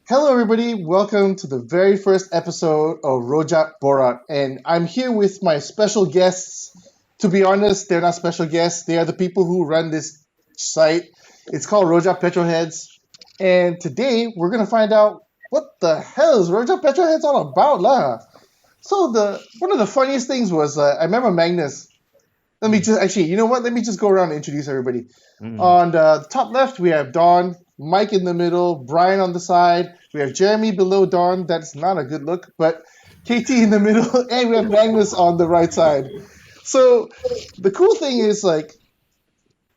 Hello, everybody. Welcome to the very first episode of Rojak Borak. And I'm here with my special guests. To be honest, they're not special guests. They are the people who run this site. It's called Rojak Petrolheads. And today we're going to find out what the hell is Rojak Petrolheads all about, lah. So one of the funniest things was I remember Magnus. Let me just actually, you know what? Let me just go around and introduce everybody. On the top left, we have Don, Mike in the middle, Brian on the side. We have Jeremy below Don. That's not a good look, but KT in the middle, and we have Magnus on the right side. So the cool thing is, like,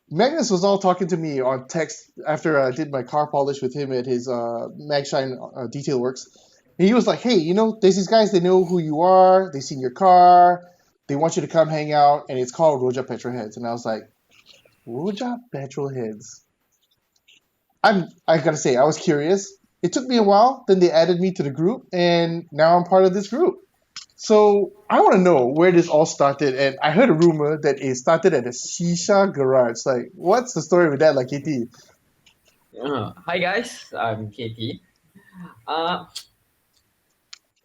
Magnus was all talking to me on text after I did my car polish with him at his Magshine Detail Works. And he was like, "Hey, there's these guys. They know who you are. They've seen your car. They want you to come hang out, and it's called Rojak Petrolheads." And I was like, "Rojak Petrolheads." I gotta say, I was curious. It took me a while. Then they added me to the group, and now I'm part of this group. So I want to know where this all started. And I heard a rumor that it started at a shisha garage. Like, what's the story with that, like, KT? Hi guys, I'm Katie. Uh,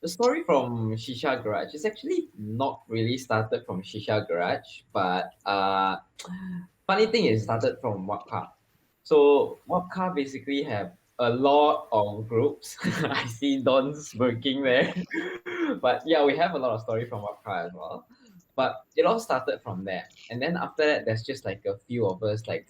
the story from Shisha Garage is actually not really started from Shisha Garage, but funny thing is started from Wapka. So Wapka basically have a lot of groups. I see Don's working there, but yeah, we have a lot of story from Wapka as well. But it all started from there, and then after that, there's just like a few of us like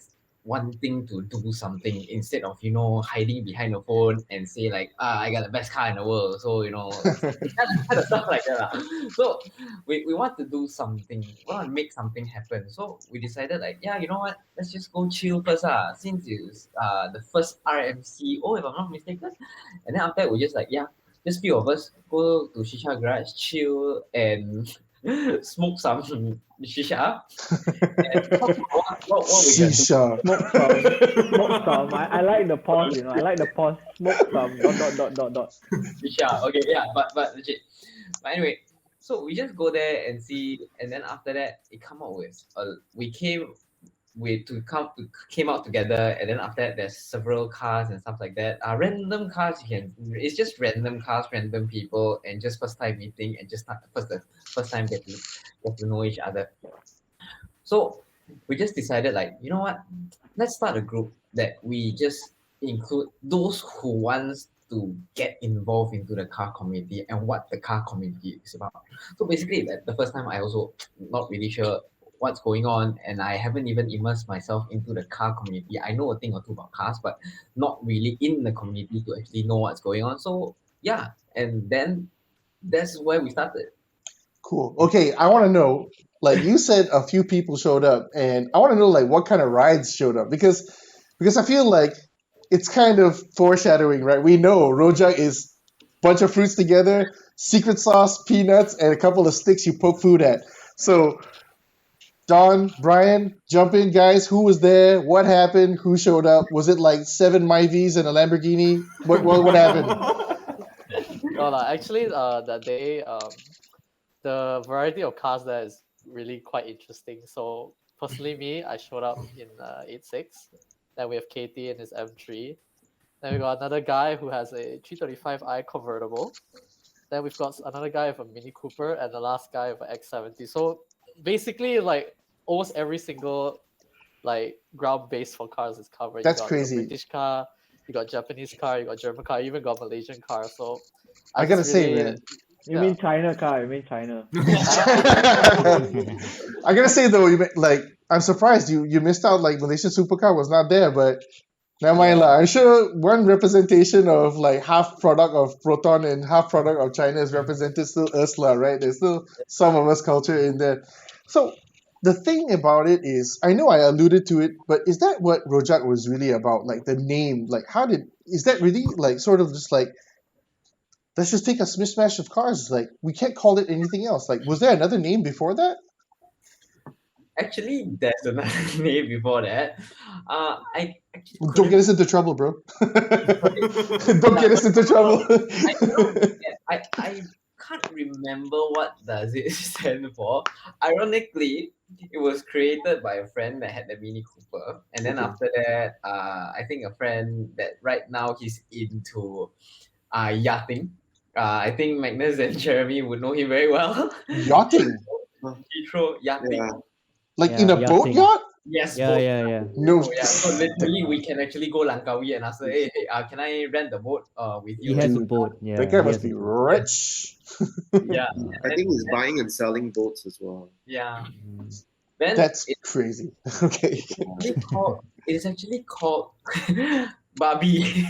wanting to do something instead of hiding behind the phone and say like I got the best car in the world, so kind of stuff like that lah. So we want to do something, we want to make something happen, so we decided like, yeah, you know what, let's just go chill first since it's the first RMCO, if I'm not mistaken. And then after that we just like, yeah, just few of us go to Shisha Garage, chill and smoke some shisha and talk about what we can do. Shisha. Smoke some, smoke some. I like the pause, I like the pause. Smoke some. Dot. Shisha. Okay, yeah, but legit. But anyway, so we just go there and see, and then after that, it come out with we came out together, and then after that, there's several cars and stuff like that. Random cars, it's just random cars, random people, and just first time meeting and just first time get to know each other. So we just decided like, you know what? Let's start a group that we just include those who wants to get involved into the car community and what the car community is about. So basically, the first time I also not really sure what's going on, and I haven't even immersed myself into the car community. I know a thing or two about cars, but not really in the community to actually know what's going on. So yeah, and then that's where we started. Cool. Okay, I want to know, like you said, a few people showed up, and I want to know like what kind of rides showed up because I feel like it's kind of foreshadowing, right? We know Rojak is bunch of fruits together, secret sauce, peanuts, and a couple of sticks you poke food at. So Don, Brian, jump in, guys. Who was there? What happened? Who showed up? Was it like seven Myvies and a Lamborghini? What happened? No, actually, that day, the variety of cars there is really quite interesting. So, personally, me, I showed up in 86. Then we have Katie in his M3. Then we got another guy who has a 335i convertible. Then we've got another guy with a Mini Cooper, and the last guy with an X70. So, basically, like almost every single like ground base for cars is covered. That's you got crazy. A British car, you got Japanese car, you got German car, you even got Malaysian car. So I gotta say, man. You mean China car? You mean China? I gotta say though, like I'm surprised you missed out. Like Malaysian supercar was not there, but never mind lah. I'm sure one representation of like half product of Proton and half product of China is represented still us lah, right? There's still some of us culture in there. So the thing about it is, I know I alluded to it, but is that what Rojak was really about? Like the name, like is that really like sort of just like let's just take a mismatch of cars? Like we can't call it anything else. Like was there another name before that? Actually, there's another name before that. I actually Don't get us into trouble, bro. Don't get us into trouble. I can't remember what does it stand for. Ironically, it was created by a friend that had the Mini Cooper, and then Okay. after that, I think a friend that right now he's into yachting. I think Magnus and Jeremy would know him very well. Yachting, Heathrow yachting. Yeah. like Yeah, in a boat yachting. yacht. Yes, Yeah, boat. yeah, yeah. No, Oh, yeah. So literally, we can actually go Langkawi and ask her, hey, can I rent the boat with He you? has a Dude, boat. Yeah, that guy he must has a be boat. rich. Yeah. I think he's buying and selling boats as well. Yeah. Mm. Then That's crazy. Okay. it is actually called Barbie.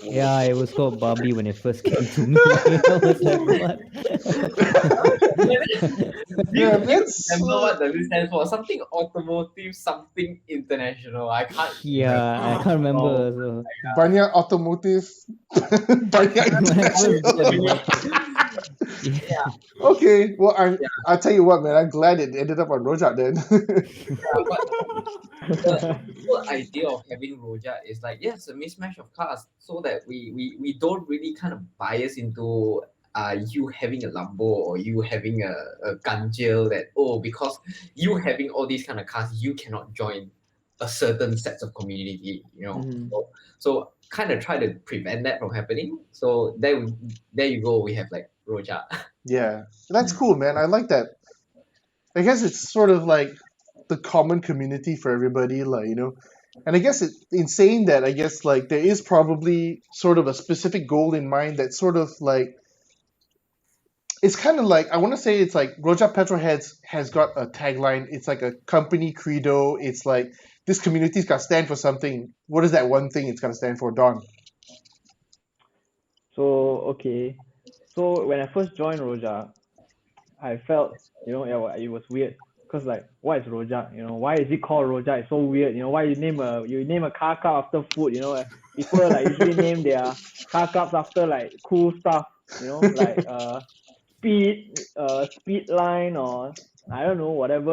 Yeah, it was called Barbie when it first came to me. I was like, what? Do you Yeah, that's remember what does it stand for? Something automotive, something international. I can't Yeah, I can't remember. Oh, So Banyak Automotive. Banyak when I first International. got it, yeah. Okay, well, I'll tell you what, man. I'm glad it ended up on Rojak then. the whole idea of having Rojak is like, yes, a mismatch of cars so that we don't really kind of bias into you having a Lambo or you having a Ganjil that, oh, because you having all these kind of cars, you cannot join a certain sets of community, Mhm. So kind of try to prevent that from happening. So there you go, we have like Rojak. Yeah, that's cool, man. I like that. I guess it's sort of like the common community for everybody, like, and I guess in saying that, I guess like there is probably sort of a specific goal in mind that sort of like it's kind of like I want to say it's like Rojak Petrolheads has got a tagline. It's like a company credo. It's like this community's got to stand for something. What is that one thing it's got to stand for, Don? So okay, so when I first joined Rojak, I felt it was weird because like what is Rojak? Why is it called Rojak? It's so weird. Why you name a car club after food? People like usually name their car clubs after like cool stuff. Like speed line or I don't know whatever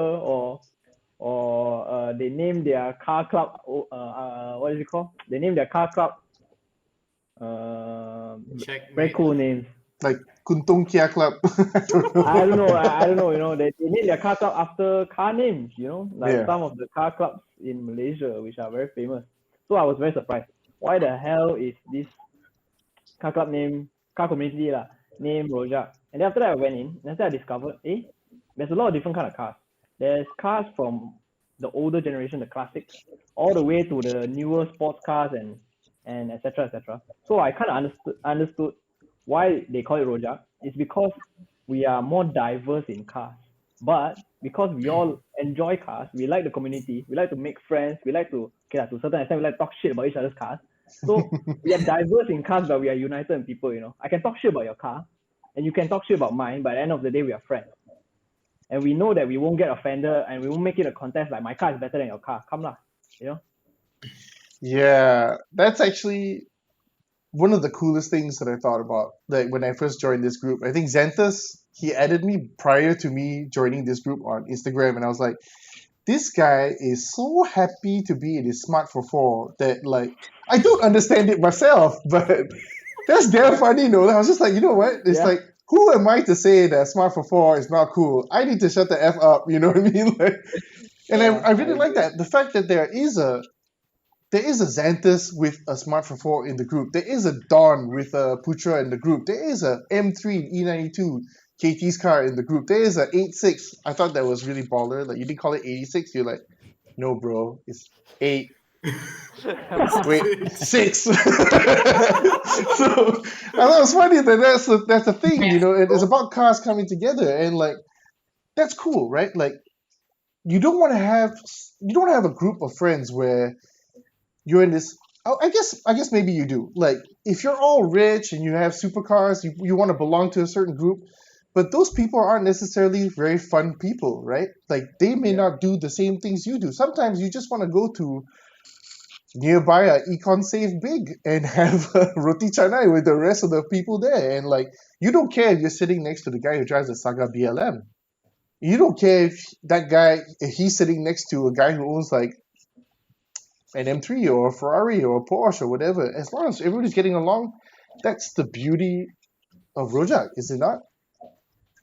or they name their car club what is it called? They name their car club very cool names. Like Kuntung Kia Club. I don't know. I don't know. They name their car club after car names. Like Yeah. some of the car clubs in Malaysia, which are very famous. So I was very surprised. Why the hell is this car club name, car community named Rojak? And then after that I went in, and after I discovered, there's a lot of different kind of cars. There's cars from the older generation, the classics, all the way to the newer sports cars and etc. etc. So I kind of understood why they call it Rojak. It's because we are more diverse in cars. But because we all enjoy cars, we like the community, we like to make friends, we like to to a certain extent, we like to talk shit about each other's cars. So we are diverse in cars, but we are united in people. I can talk shit about your car, and you can talk shit about mine. But at the end of the day, we are friends, and we know that we won't get offended, and we won't make it a contest like my car is better than your car. Come lah, Yeah, that's actually one of the coolest things that I thought about. Like when I first joined this group, I think Xanthus, he added me prior to me joining this group on Instagram, and I was like, this guy is so happy to be in his Smart for 4 that like I don't understand it myself, but that's damn funny, I was just like, you know what? It's Yeah. like, who am I to say that Smart for 4 is not cool? I need to shut the F up, you know what I mean? Like, and Yeah, I really I like agree. that. The fact that there is a Xanthus with a Smart for 4 in the group. There is a Dawn with a Putra in the group. There is a M3 E92 KT's car in the group. There is a 86. I thought that was really baller. Like you didn't call it 86. You're like, no, bro, it's 8. Wait, 6. So I thought it was funny that that's a thing, it's about cars coming together, and like that's cool, right? Like you don't want to have a group of friends where you're in this. I guess maybe you do. Like if you're all rich and you have supercars, you want to belong to a certain group, but those people aren't necessarily very fun people, right? Like they may not do the same things you do. Sometimes you just want to go to nearby a Econ Save Big and have roti canai with the rest of the people there, and like you don't care if you're sitting next to the guy who drives a Saga BLM. You don't care if he's sitting next to a guy who owns like an M3 or a Ferrari or a Porsche or whatever. As long as everybody's getting along, that's the beauty of Rojak, is it not?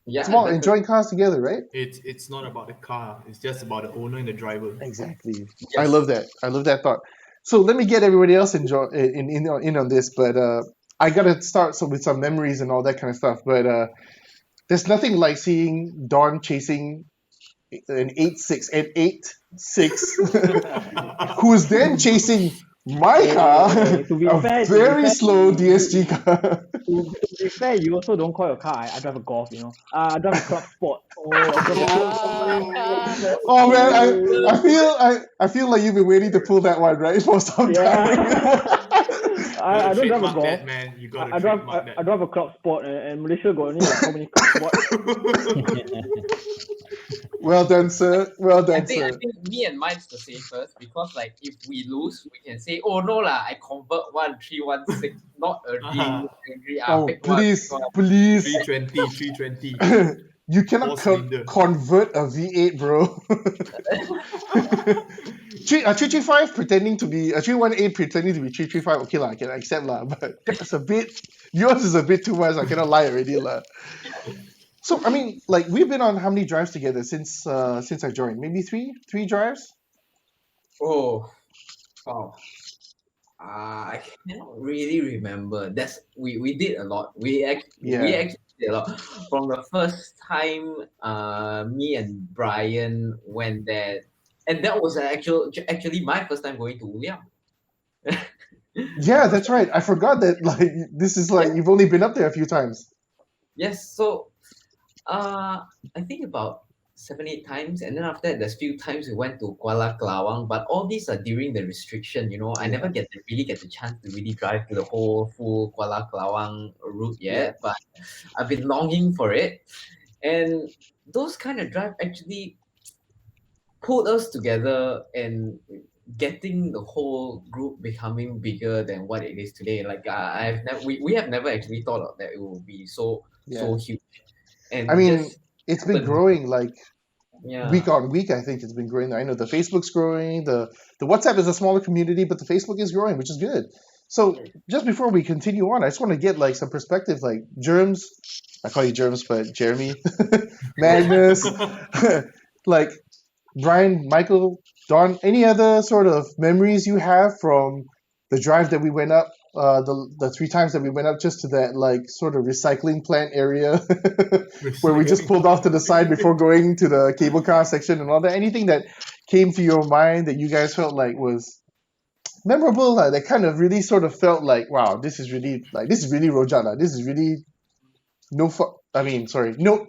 Yeah, It's about definitely. enjoying cars together, right? It's not about the car. It's just about the owner and the driver. Exactly. I love that. I love that thought. So let me get everybody else in on this. But I gotta start with some memories and all that kind of stuff. But there's nothing like seeing Don chasing an 8.6 and 8.6, who's then chasing my car, to be a fair, very slow DSG car. To be fair, you also don't call your car. I drive a Golf, I drive a Club Sport. Oh man, I feel like you've been waiting to pull that one right for some time. I don't drive a Trademark Golf. that, man. You gotta I drive trademark I drive a Club Sport, and Malaysia got only like how many Club Sport? Well done, sir. Well I done, think sir. me and Mike's the safest because like if we lose, we can say, oh no lah, I convert 1316, not agree. Oh, Pick please, one. please. 320. You cannot Four-cylinder. convert a V8, bro. 335 pretending to be 318 pretending to be 335. Okay lah, I can accept lah, but that's a bit. Yours is a bit too much. I cannot lie already lah. So I mean, like we've been on how many drives together since I joined? Maybe three drives. Oh, wow. I cannot really remember. We did a lot. We actually did a lot. From the first time, me and Brian went there, and that was actually my first time going to William. Yeah, that's right. I forgot that. Like this is like you've only been up there a few times. Yes. So, I think about 7-8 times, and then after that, there's few times we went to Kuala Kelawang, but all these are during the restriction. I never really get the chance to really drive to the whole full Kuala Kelawang route yet, but I've been longing for it, and those kind of drive actually pulled us together and getting the whole group becoming bigger than what it is today. Like we have never actually thought of that it will be so huge. And I mean, it's been growing like yeah. week on week. I think it's been growing. I know the Facebook's growing. The WhatsApp is a smaller community, but the Facebook is growing, which is good. So just before we continue on, I just want to get like some perspective. Like Germs, I call you Germs, but Jeremy, Magnus, like Brian, Michael, Don. Any other sort of memories you have from the drive that we went up? The 3 times that we went up just to that like sort of recycling plant area where we just pulled off to the side before going to the cable car section and all that. Anything that came to your mind that you guys felt like was memorable, that kind of really sort of felt like, wow, this is really Rojak. This is really no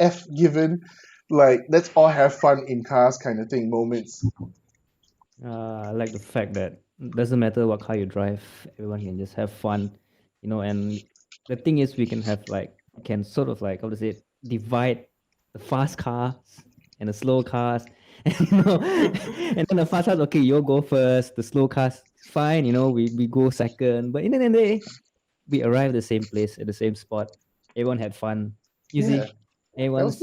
F given. Like let's all have fun in cars kind of thing moments. I like the fact that doesn't matter what car you drive, everyone can just have fun, and the thing is we can sort of like, how to say it, divide the fast cars and the slow cars, and, and then the fast cars, okay, you go first, the slow cars, fine, we go second, but in the end of the day, we arrive at the same place, at the same spot, everyone had fun, you see, everyone's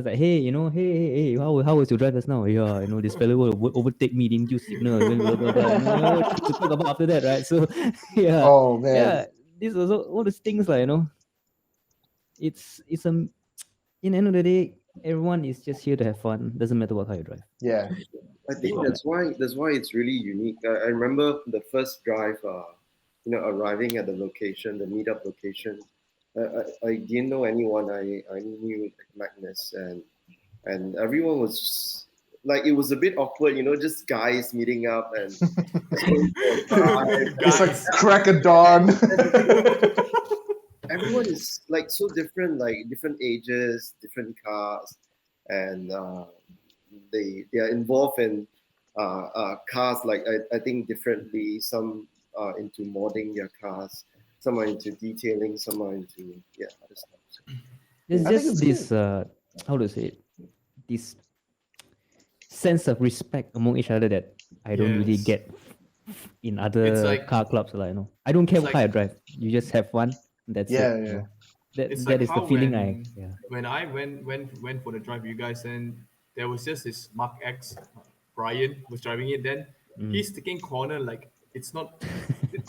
like, hey, hey, how was your drive just now? Yeah, this fellow will overtake me, didn't you signal? Blah, blah, blah. What to talk about after that, right? So, yeah. Oh, man. Yeah, these are all these things, like, it's in the end of the day, everyone is just here to have fun. Doesn't matter what car you drive. Yeah. I think that's why it's really unique. I remember the first drive, arriving at the location, the meetup location. I didn't know anyone. I knew Magnus and everyone was just, like, it was a bit awkward, just guys meeting up and it's like crack of dawn. Everyone is like so different, like different ages, different cars, and they are involved in cars like I think differently. Some are into modding their cars. Some are into detailing, some are into other stuff. So, there's just this how to say it, this sense of respect among each other that I don't really get in other car clubs. Like, I don't care what car I drive. You just have fun. That's it. Yeah. That is the feeling when I went for the drive with you guys, and there was just this Mark X, Brian was driving it. Then he's taking corner like it's not.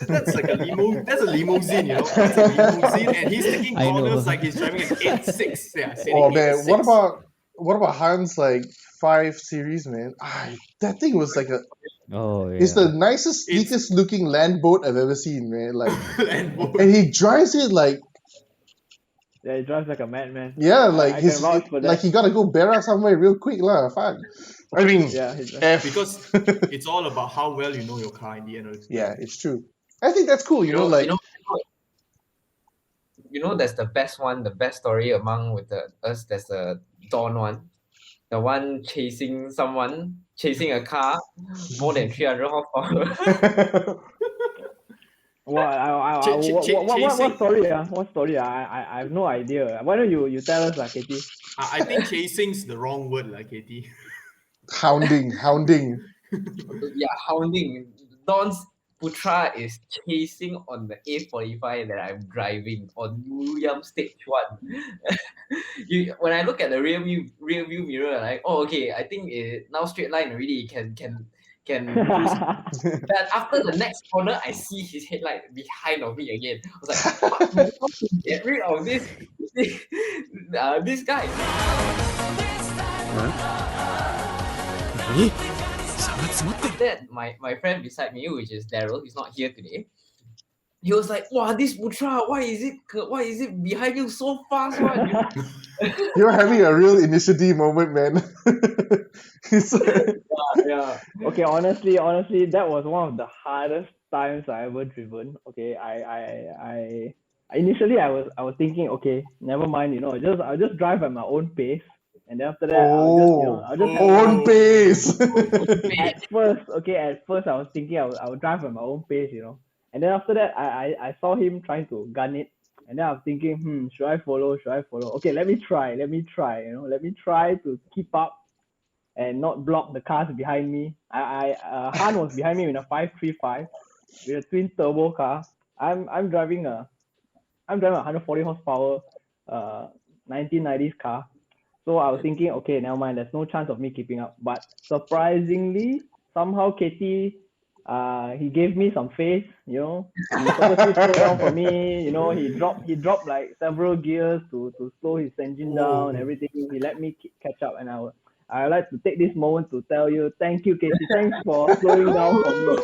That's like a limo. That's a limousine, That's a limousine, and he's taking corners like he's driving an 8.6. Yeah. Oh man, what about Hans like 5 Series, man? That thing was like Oh It's the yeah. nicest, It's- sleekest looking land boat I've ever seen, man. Like, and and he drives it like, Yeah, he drives like a madman. yeah, I, like I can vouch for that. like he gotta go Berak somewhere real quick, lah. Fuck. I mean, Yeah, he drives. F. because it's all about how well you know your car in the end of the day. Yeah, it's true. I think that's cool. You know, like, That's the best one, the best story among with us. There's the Dawn one, the one chasing a car more than 300 horsepower. What, what story? What story? I have no idea. Why don't you tell us, Katie? I think chasing's the wrong word, like Katie. hounding. Yeah, hounding. Dawn's Putra is chasing on the A45 that I'm driving on William Stage 1. When I look at the rear view mirror, like, oh, okay, I think now straight line already can boost. But after the next corner, I see his headlight behind of me again. I was like, fuck, man, how to get rid of this guy? Then my friend beside me, which is Daryl, he's not here today. He was like, "Wow, this Putra, why is it behind you so fast, one?" You're having a real initiative moment, man. It's like- Yeah. Okay, honestly, that was one of the hardest times I ever driven. Okay, I initially I was thinking, okay, never mind, I'll just drive at my own pace, and then after that I'll just have own fun. pace. At first I was thinking I would drive at my own pace, and then after that I saw him trying to gun it, and then I was thinking, should I follow? Okay, let me try, let me try to keep up and not block the cars behind me. Han was behind me in a 535 with a twin turbo car. I'm driving a 140 horsepower 1990s car. So I was thinking, okay, never mind, there's no chance of me keeping up. But surprisingly, somehow Katie he gave me some face, He purposely slowed down for me, he dropped like several gears to slow his engine down, everything. He let me catch up, and I like to take this moment to tell you, thank you, Katie. Thanks for slowing down for me.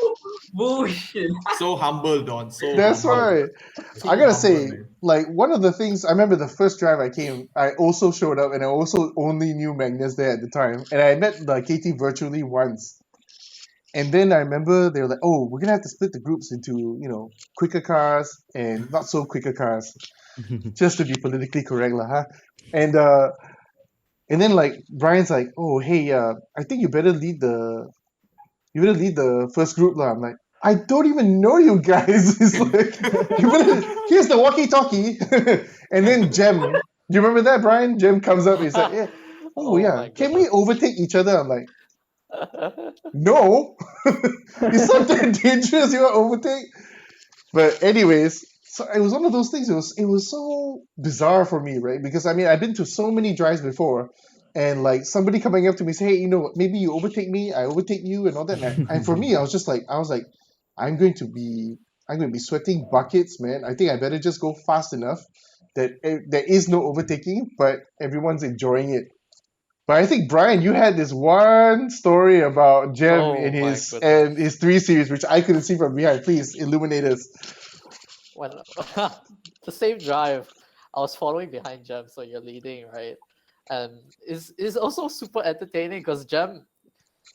Bullshit. So humble, Don. So That's humble. right. So I gotta humble, say, man. like, one of the things I remember the first drive I came, I also showed up, and I also only knew Magnus there at the time, and I met the KT virtually once. And then I remember they were like, "Oh, we're gonna have to split the groups into quicker cars and not so quicker cars, just to be politically correct, lah, huh?" And then like Brian's like, "Oh, hey, I think you better lead the first group, lah." I'm like, "I don't even know you guys." It's like, here's the walkie-talkie, and then Jem. Do you remember that, Brian? Jem comes up. He's like, "Yeah, oh yeah, my can we goodness. overtake each other?" I'm like, "No, it's not that dangerous. You want to overtake?" But anyways, so it was one of those things. It was so bizarre for me, right? Because I mean, I've been to so many drives before, and like somebody coming up to me say, "Hey, maybe you overtake me, I overtake you, and all that." And for me, I was like, I'm going to be sweating buckets, man. I think I better just go fast enough that there is no overtaking, but everyone's enjoying it. But I think Brian, you had this one story about Jem Oh in my his goodness. 3 Series, which I couldn't see from behind. Please illuminate us. When the same drive, I was following behind Jem, so you're leading, right? And is also super entertaining because Jem,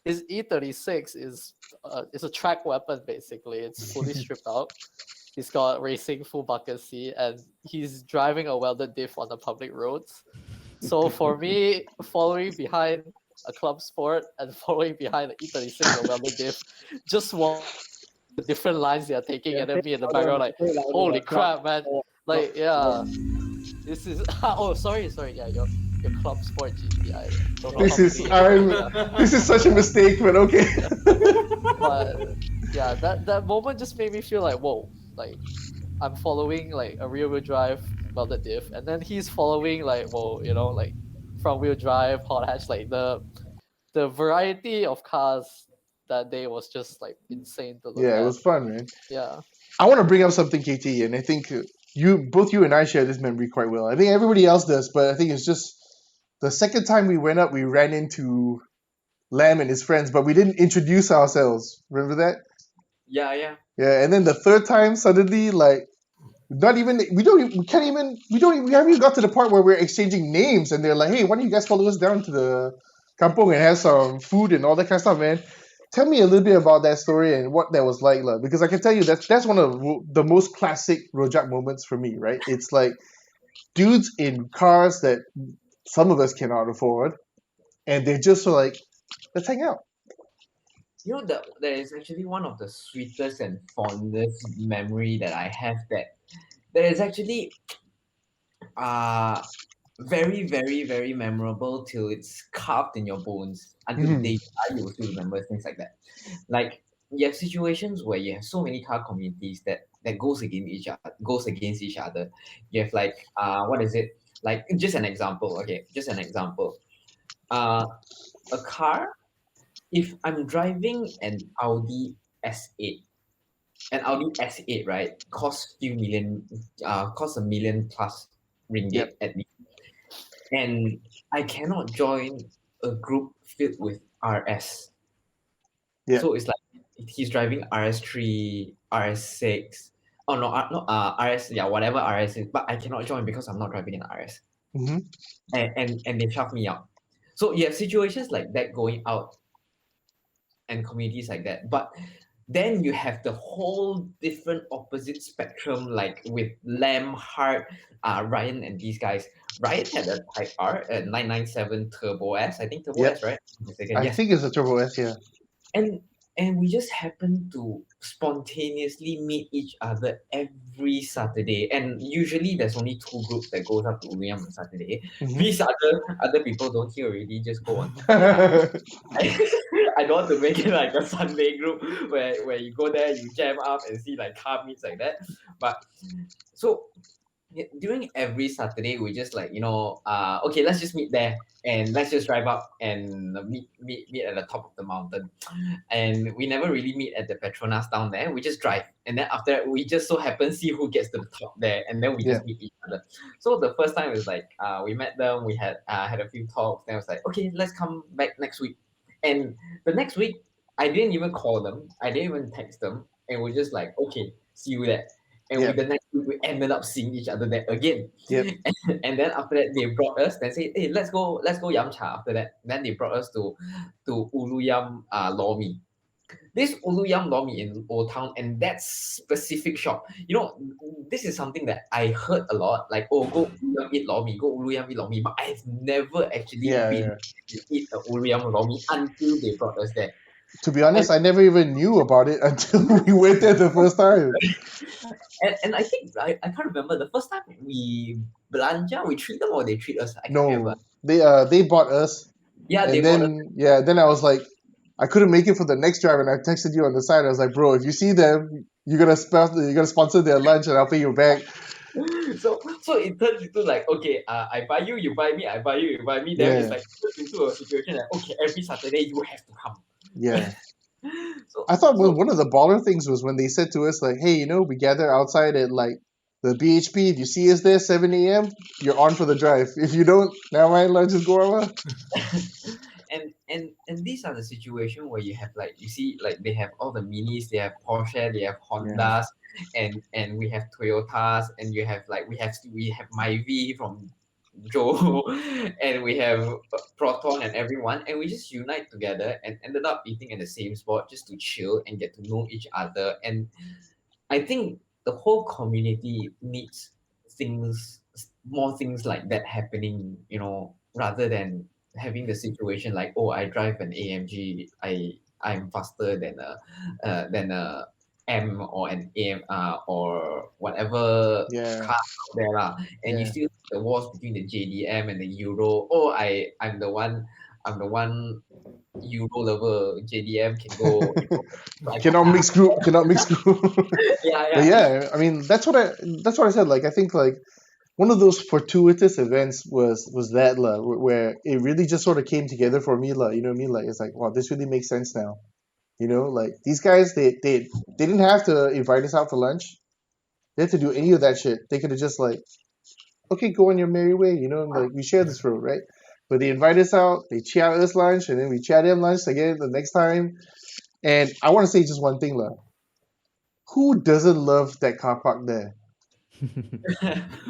his E36 is a track weapon basically. It's fully stripped out. He's got racing full bucket seat, and he's driving a welded diff on the public roads. So for me, following behind a club sport and following behind the E36 or welded diff, just walk the different lines they are taking, and then me in the background like, holy crap, man! Like, yeah, this is oh sorry, yeah, your club sport GTI. Don't know This how is many. this is such a mistake, but okay. But yeah, that moment just made me feel like, whoa, like I'm following like a rear wheel drive welded diff, and then he's following like, whoa, like front wheel drive hot hatch. Like the variety of cars that day was just like insane to look Yeah, at. it was fun, man. Yeah. I want to bring up something, KT, and I think both you and I share this memory quite well. I think everybody else does, but I think it's just the second time we went up, we ran into Lamb and his friends, but we didn't introduce ourselves. Remember that? Yeah. Yeah, and then the third time, suddenly, like, not even we can't even we haven't even got to the part where we're exchanging names, and they're like, hey, why don't you guys follow us down to the kampong and have some food and all that kind of stuff, man. Tell me a little bit about that story and what that was like, because I can tell you that's one of the most classic Rojak moments for me, right? It's like dudes in cars that some of us cannot afford, and they're just like, let's hang out. You know that there is actually one of the sweetest and fondest memory that I have, that is actually uh very, very, very memorable till it's carved in your bones. Until the day you die, you will still remember things like that. Like, you have situations where you have so many car communities that goes against each other. You have like what is it? Like, just an example, okay, just an example. Uh a car, if I'm driving an Audi S8, right, costs a million plus Yep. ringgit at least. And I cannot join a group filled with RS. Yeah. So it's like he's driving RS3, RS6. Oh no, no, RS, yeah, whatever RS is, but I cannot join because I'm not driving an RS. Mm-hmm. And they shove me out. So you have situations like that going out and communities like that. But then you have the whole different opposite spectrum, like with Lamb, Hart, Ryan, and these guys. Ryan had a Type R, a 997 Turbo S, I think Turbo Yep. S, right? I Yes. think it's a Turbo S, yeah. And we just happen to spontaneously meet each other every Saturday. And usually there's only two groups that goes up to Uyam on Saturday. Mhm. Please, other people don't hear already, just go on. I don't want to make it like a Sunday group where you go there, you jam up and see like car meets like that. But so during every Saturday, we just like, okay, let's just meet there and let's just drive up and meet at the top of the mountain. And we never really meet at the Petronas down there. We just drive, and then after that, we just so happen see who gets to the top there, and then we just meet each other. So the first time was like we met them, we had a few talks. Then I was like, okay, let's come back next week. And the next week, I didn't even call them, I didn't even text them, and we're just like, okay, see you there. And Yep. the next week, we ended up seeing each other there again. Yep. And then after that, they brought us. They said, "Hey, let's go Yam Cha." After that, then they brought us to Uluyam Lomi. This Uluyam Lomi in Old Town, and that specific shop. This is something that I heard a lot. Like, oh, go Uluyam eat Lomi, go Uluyam eat Lomi. But I've never actually been to eat a Uluyam Lomi until they brought us there. To be honest, I never even knew about it until we went there the first time. And I think I can't remember the first time we belanja, we treat them or they treat us. I can't remember. They bought us. Yeah, and they then bought us. then I was like, I couldn't make it for the next drive, and I texted you on the side. I was like, bro, if you see them, you're gonna sponsor their lunch, and I'll pay you back. So it turns into like, okay, I buy you, you buy me, I buy you, you buy me. Then it's like turns into a situation that, okay, every Saturday you have to come. Yeah. So I thought one of the baller things was when they said to us, like, hey, we gather outside at like the BHP. If you see us there 7 a.m., you're on for the drive. If you don't, never mind, let's just go over. and these are the situation where you have like, you see, like they have all the minis, they have Porsche, they have Hondas, and we have Toyotas, and you have like we have Myvi from Joe, and we have Proton and everyone, and we just unite together and ended up eating in the same spot just to chill and get to know each other. And I think the whole community needs more things like that happening, rather than having the situation like, oh, I drive an AMG, I'm faster than a M or an AM or whatever car out there lah. And you still see the wars between the JDM and the Euro. Oh, I'm the one Euro lover. JDM can go. Cannot mix group. Yeah. But yeah, I mean that's what I said. Like I think like one of those fortuitous events was that where it really just sort of came together for me. You know what I mean? Like it's like, wow, this really makes sense now. Like these guys, they didn't have to invite us out for lunch. They had to do any of that shit. They could have just like, okay, go on your merry way. Like we share this road, right? But they invite us out, they chat us lunch, and then we chat them lunch again the next time. And I want to say just one thing, lah. Who doesn't love that car park there?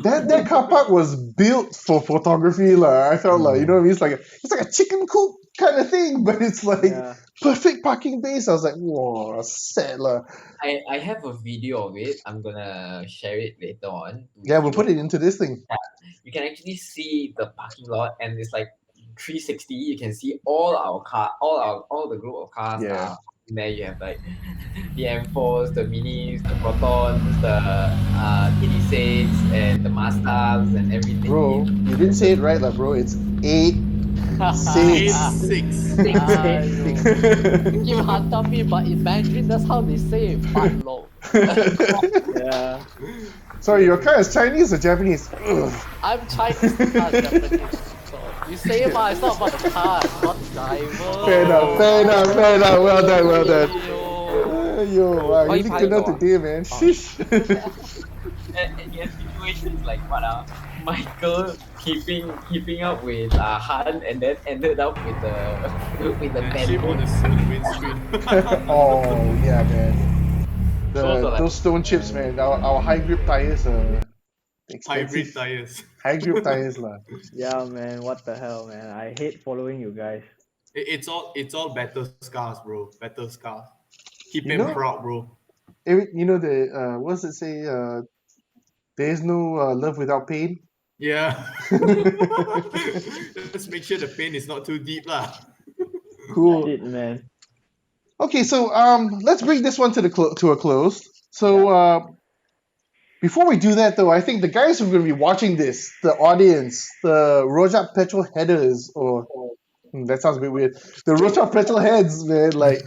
That car park was built for photography, lah. I felt like, you know what I mean? It's like a chicken coop kind of thing, but it's like Yeah. perfect parking base. I was like, whoa, sad, lah. I have a video of it. I'm gonna share it later on. Yeah, we'll put it into this thing. You can actually see the parking lot, and it's like 360. You can see all the group of cars Yeah. are in there. You have like the M4s, the Minis, the Protons, the TD6, and the Mazdas, and everything. Bro, you didn't say it right, lah, bro. It's 8, 6. 8-6. Give hantar me, but in Mandarin, that's how they say it. Ban lo. Yeah. Sorry, your car is Chinese or Japanese? Ugh. I'm Chinese, not Japanese. So you say it, but it's not about the car, it's about the driver. Fair enough. Well done. Yo. Yo, wow, Why you you looked up fighting today, man. Sheesh. And you have situations like what Michael keeping up with Han, and then ended up with the Shape on pen. the silk windscreen. Oh, yeah, man. Those are like- Those stone chips, man. Our high grip tires are expensive. Hybrid tires. High grip tires, lah. Yeah, man. What the hell, man? I hate following you guys. It's all better scars, bro. Better scars. Keep You him know- proud, bro. You know the what does it say? There's no love without pain. Yeah. Just make sure the pain is not too deep, lah. Cool. Shit, man. Okay, so let's bring this one to a close. So before we do that, though, I think the guys who are going to be watching this, the audience, the Rojak Petrolheads, that sounds a bit weird. The Rojak Petrolheads, man, like,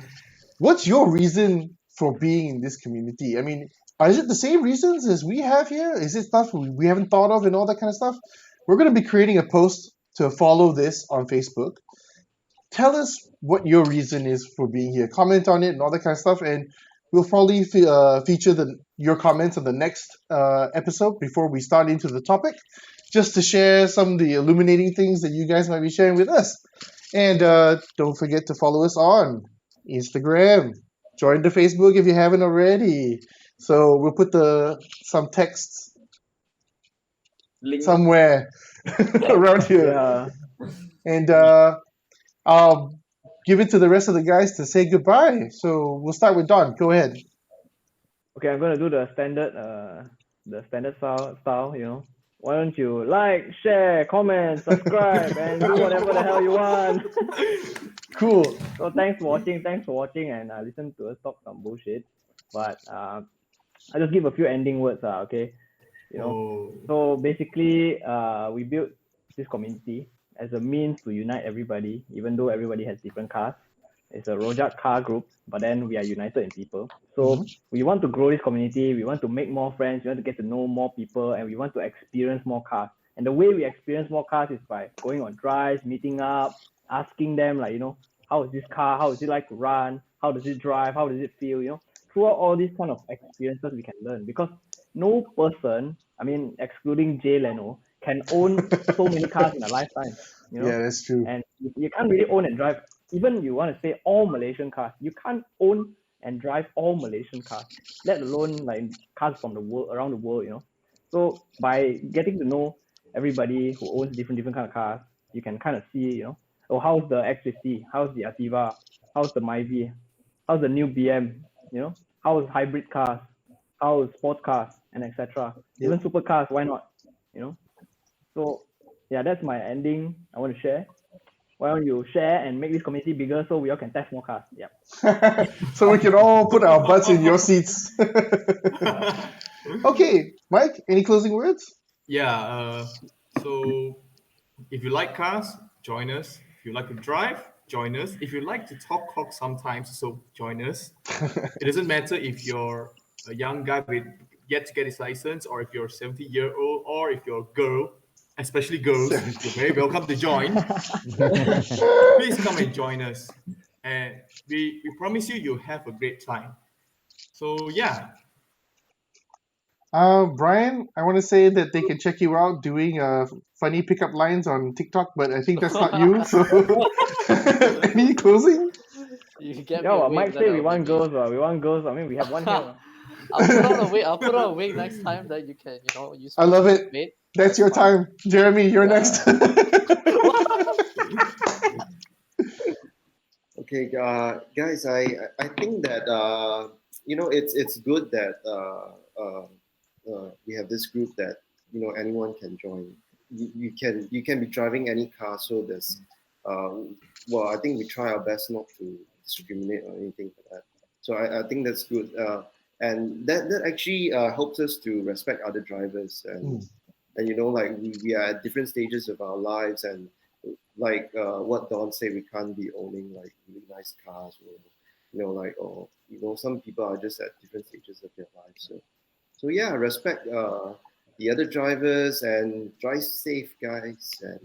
what's your reason for being in this community? I mean, is it the same reasons as we have here? Is it stuff we haven't thought of and all that kind of stuff? We're going to be creating a post to follow this on Facebook. Tell us what your reason is for being here. Comment on it and all that kind of stuff, and we'll probably feature your comments on the next episode before we start into the topic, just to share some of the illuminating things that you guys might be sharing with us. And don't forget to follow us on Instagram. Join the Facebook if you haven't already. So we'll put some text Link. somewhere around here. Yeah. And I'll give it to the rest of the guys to say goodbye. So we'll start with Don. Go ahead. Okay, I'm gonna do the standard style. You know, why don't you like, share, comment, subscribe, and do whatever the hell you want. Cool. So thanks for watching, and listen to us talk some bullshit. But I'll just give a few ending words. Okay, you know. Oh. So basically, we built this community as a means to unite everybody, even though everybody has different cars. It's a Rojak car group, but then we are united in people. So we want to grow this community. We want to make more friends. We want to get to know more people, and we want to experience more cars. And the way we experience more cars is by going on drives, meeting up, asking them, like, you know, how is this car? How is it like to run? How does it drive? How does it feel? You know, throughout all these kind of experiences, we can learn, because no person, I mean, excluding Jay Leno, can own so many cars in a lifetime. You know? Yeah, that's true. And you can't really own and drive. Even you want to say all Malaysian cars, you can't own and drive all Malaysian cars, let alone like cars from the world, around the world, you know. So by getting to know everybody who owns different kind of cars, you can kind of see, you know, oh, how's the X50, how's the Ativa, how's the Myvi, how's the new BM, you know, how's hybrid cars, how's sports cars, and etc. Even supercars, why not, you know? So yeah, that's my ending I want to share. Why don't you share and make this community bigger so we all can test more cars? Yeah. So we can all put our butts in your seats. Okay, Mike, any closing words? Yeah. So if you like cars, join us. If you like to drive, join us. If you like to talk sometimes, so join us. It doesn't matter if you're a young guy with yet to get his license, or if you're 70-year-old, or if you're a girl. Especially girls, you're very welcome to join. Please come and join us. And we promise you'll have a great time. So yeah. Brian, I want to say that they can check you out doing funny pickup lines on TikTok, but I think that's not you. So, any closing? You get me Yeah, a well, wig, Mike then say that we will be want me. girls. We want girls. I mean, we have one here. I'll put on a wig. I'll put on a wig next time that you can, use I my love it. bait. That's your fine. time, Jeremy. You're next. Okay, guys, I think that it's good that we have this group that anyone can join. You can be driving any car, so there's well, I think we try our best not to discriminate or anything like that. So I think that's good, and that actually helps us to respect other drivers and like we are at different stages of our lives and like what Don said, we can't be owning like really nice cars or like or some people are just at different stages of their lives. So yeah, respect the other drivers and drive safe, guys. And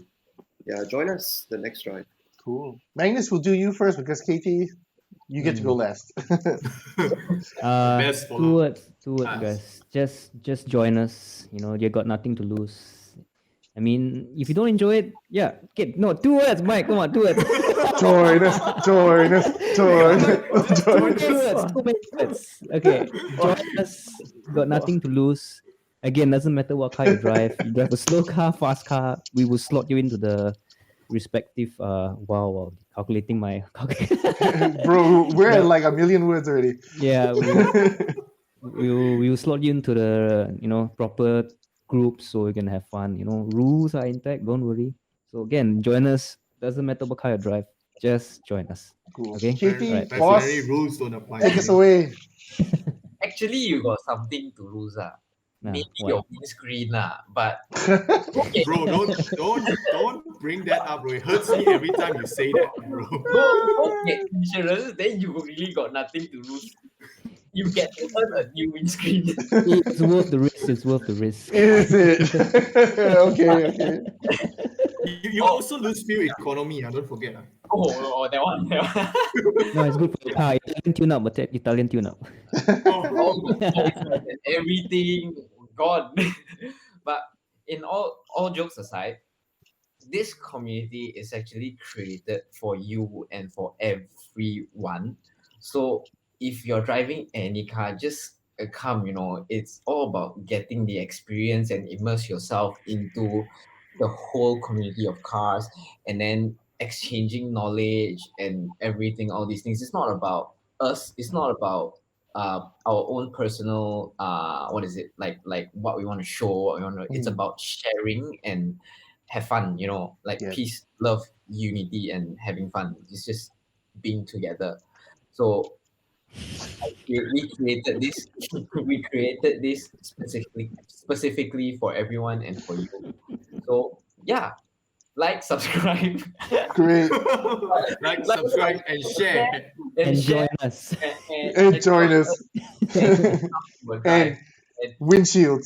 yeah, join us the next drive. Cool. Magnus, will do you first because Katie, you get to go last. Best Two follow. words, guys. Just join us. You got nothing to lose. I mean, if you don't enjoy it, yeah. Okay, no, 2 words, Mike. Come on, 2 words. Join us, join us, join us, join Two us. words, too many words. Okay, join us. Got nothing to lose. Again, doesn't matter what car you drive. You drive a slow car, fast car. We will slot you into the respective. Wow, calculating my. Bro, we're at Yeah. like a million words already. Yeah, we will slot you into the proper groups so we can have fun. Rules are intact. Don't worry. So again, join us. Doesn't matter what car you drive. Just join us. Cool. Okay. Katie, Alright. boss, Personally, rules don't apply. take to us me. away. Actually, you got something to lose. Maybe What? your windscreen, but Bro, don't bring that up, bro. It hurts me every time you say that, bro. go get insurance, then you really got nothing to lose. You get to earn a new windscreen. It's worth the risk. It's worth the risk. Is it? Okay. You also lose fuel economy, don't forget. That one. No, it's good for the car. Italian tune-up, but Italian tune-up. Everything gone. But in all jokes aside, this community is actually created for you and for everyone. So if you're driving any car, just come. It's all about getting the experience and immerse yourself into the whole community of cars, and then exchanging knowledge and everything. All these things. It's not about us. It's not about our own personal what is it like what we want to show, what we want to. It's about sharing and have fun, like Yeah. peace, love, unity, and having fun. It's just being together. So we created this. We created this specifically for everyone and for you. So yeah, like, subscribe, Great. Like, subscribe, and share. And share, join us. And join us. And windshields.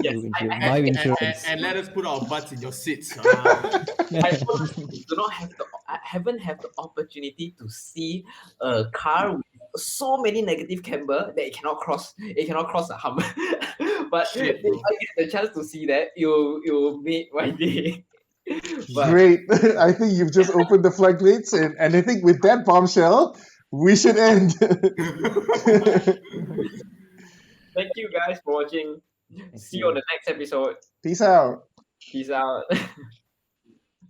Yes, Buy And, insurance. and let us put our butts in your seats. I do not have I haven't had the opportunity to see a car with so many negative camber that it cannot cross a hump. But Shit, if bro. I get the chance to see that, you make my day. But Great. I think you've just opened the floodgates, and I think with that bombshell, we should end. thank you guys for watching. See you on the next episode. Peace out. Peace out.